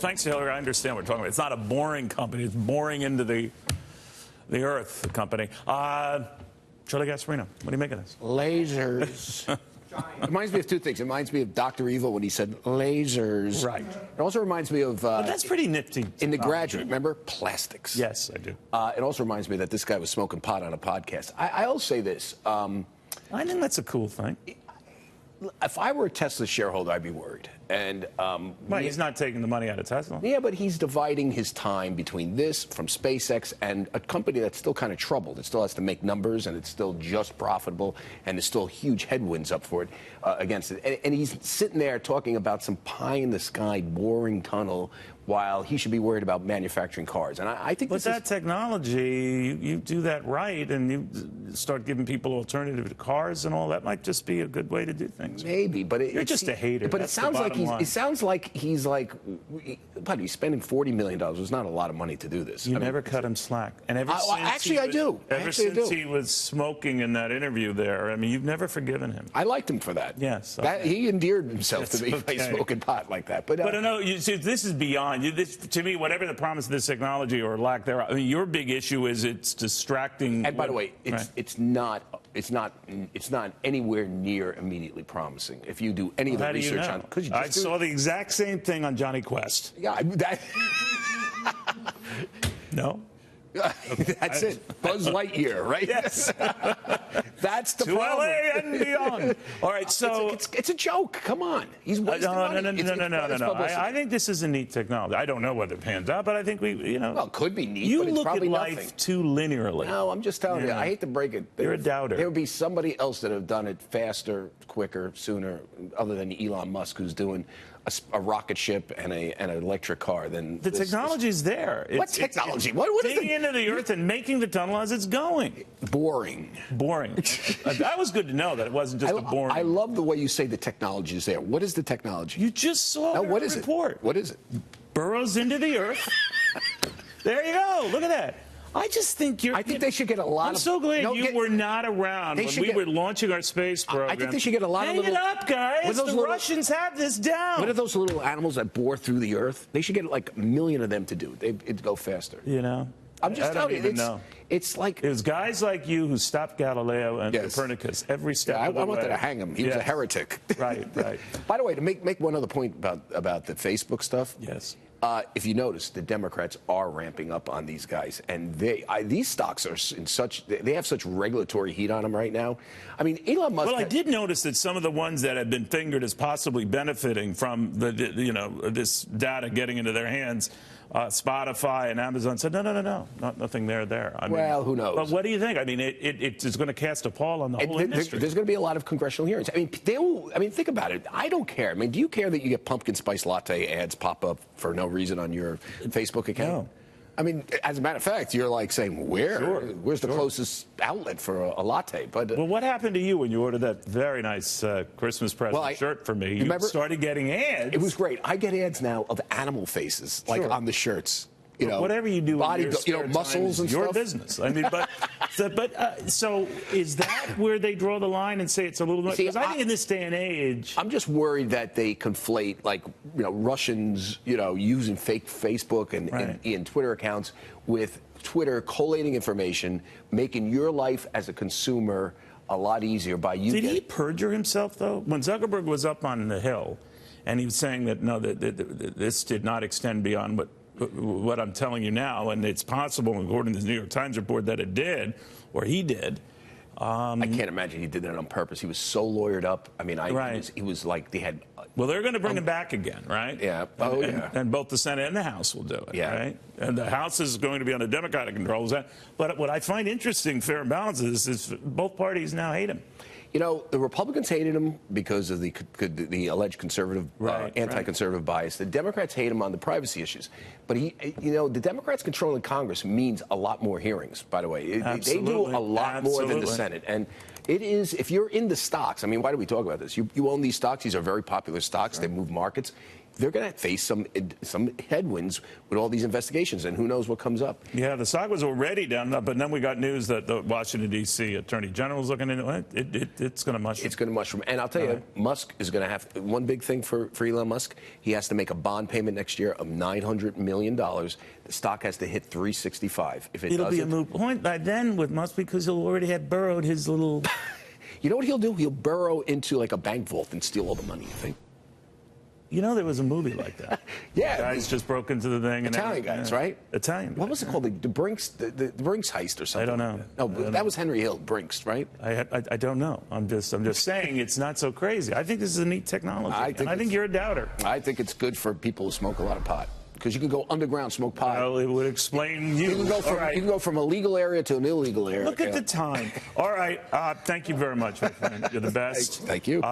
Thanks, Hillary. I understand what we're talking about. It's not a boring company. It's boring into the earth, the company. Charlie Gasparino, what do you make of this? Lasers. It reminds me of two things. It reminds me of Dr. Evil when he said lasers. Right. It also reminds me of... But that's pretty nifty. In The Graduate, remember? Plastics. Yes, I do. It also reminds me that this guy was smoking pot on a podcast. I'll say this. I think that's a cool thing. If I were a Tesla shareholder, I'd be worried. And he's not taking the money out of Tesla. Yeah, but he's dividing his time between this from SpaceX and a company that's still kind of troubled. It still has to make numbers, and it's still just profitable, and there's still huge headwinds up for it against it. And he's sitting there talking about some pie-in-the-sky boring tunnel while he should be worried about manufacturing cars. And I think but that technology, you do that right, and you start giving people alternative cars and all that might just be a good way to do things. Maybe, but you're just a hater. But it sounds like he's like, but he's spending $40 million. It's not a lot of money to do this. You never cut him slack. And ever since actually, I do. Ever since he was smoking in that interview there, I mean, you've never forgiven him. I liked him for that. Yes, that he endeared himself to me by smoking pot like that. But no, you see, this is beyond. To me, whatever the promise of this technology or lack thereof, I mean, your big issue is it's distracting. And by the way, it's not anywhere near immediately promising. If you do any of the research on, I saw the exact same thing on Johnny Quest. Yeah, that. No. That's it. Buzz Lightyear, right? Yes. That's the to problem. LA and beyond. All right, so it's a joke. Come on, he's wasting money. No. I think this is a neat technology. I don't know whether it pans out, but I think well, it could be neat. You but it's look probably at life nothing. too linearly. No, I'm just telling you. I hate to break it. You're a doubter. There would be somebody else that have done it faster, quicker, sooner, other than Elon Musk, who's doing a rocket ship and an electric car. Then the technology's there. What technology? What is digging into the earth and making the tunnel as it's going? Boring. That was good to know that it wasn't just a boring. I love the way you say the technology is there. What is the technology? You just saw the report. What is it? Burrows into the earth. There you go. Look at that. I just think I think they should get a lot I'm so glad you were not around when we were launching our space program. I think they should get a lot of little... Hang it up, guys. The Russians have this down. What are those little animals that bore through the earth? They should get like a million of them to do it. It'd go faster. You know? I'm just telling you. It's like... It was guys like you who stopped Galileo and Copernicus every step of the way. I wanted to hang him. He was a heretic. Right. By the way, to make one other point about the Facebook stuff. Yes. If you notice, the Democrats are ramping up on these guys, and these stocks are they have such regulatory heat on them right now. I mean, Elon Musk. Well, I did notice that some of the ones that have been fingered as possibly benefiting from this data getting into their hands, Spotify and Amazon said no, nothing there. I mean, who knows? But what do you think? I mean, it is going to cast a pall on the whole industry. There's going to be a lot of congressional hearings. I mean, think about it. I don't care. I mean, do you care that you get pumpkin spice latte ads pop up for no reason on your Facebook account? No. I mean, as a matter of fact, you're like saying, where's the closest outlet for a latte? But well, what happened to you when you ordered that very nice Christmas present shirt for me? You started getting ads. It was great. I get ads now of animal faces, like on the shirts. You know, whatever you do, body, muscles and your stuff. business. I mean, so is that where they draw the line and say it's a little bit? Because I think in this day and age, I'm just worried that they conflate Russians, using fake Facebook and Twitter accounts with Twitter collating information, making your life as a consumer a lot easier by you. Did he perjure himself though? When Zuckerberg was up on the Hill, and he was saying that that this did not extend beyond what I'm telling you now, and it's possible, according to the New York Times report, that it did, or he did. I can't imagine he did that on purpose. He was so lawyered up. I mean, he was like they had. Well, they're going to bring him back again, right? Yeah. And both the Senate and the House will do it, right? And the House is going to be under Democratic control. But what I find interesting, fair and balanced, is both parties now hate him. The Republicans hated him because of the alleged conservative, anti-conservative bias. The Democrats hate him on the privacy issues. But the Democrats controlling Congress means a lot more hearings, by the way. They do a lot more than the Senate. And it is, if you're in the stocks, I mean, why do we talk about this? You own these stocks. These are very popular stocks. They move markets. they're going to face some headwinds with all these investigations, and who knows what comes up. Yeah, the stock was already down, but then we got news that the Washington, D.C. Attorney General is looking into it. It's going to mushroom. It's going to mushroom. And I'll tell you, Musk is going to have one big thing for Elon Musk. He has to make a bond payment next year of $900 million. The stock has to hit 365. If it It'll doesn't, be a moot point by then with Musk because he'll already have burrowed his little... You know what he'll do? He'll burrow into like a bank vault and steal all the money, I think. You know, there was a movie like that. Yeah. The guys just broke into the thing. Italian guys, right? Italian. What was it called? The Brinks, the Brinks heist or something? I don't know. No, that was Henry Hill, Brinks, right? I don't know. I'm just saying it's not so crazy. I think this is a neat technology. I think you're a doubter. I think it's good for people who smoke a lot of pot. Because you can go underground, smoke pot. Well, it would explain you. You can go from a legal area to an illegal area. Look at the time. All right. Thank you very much, my friend. You're the best. Thank you.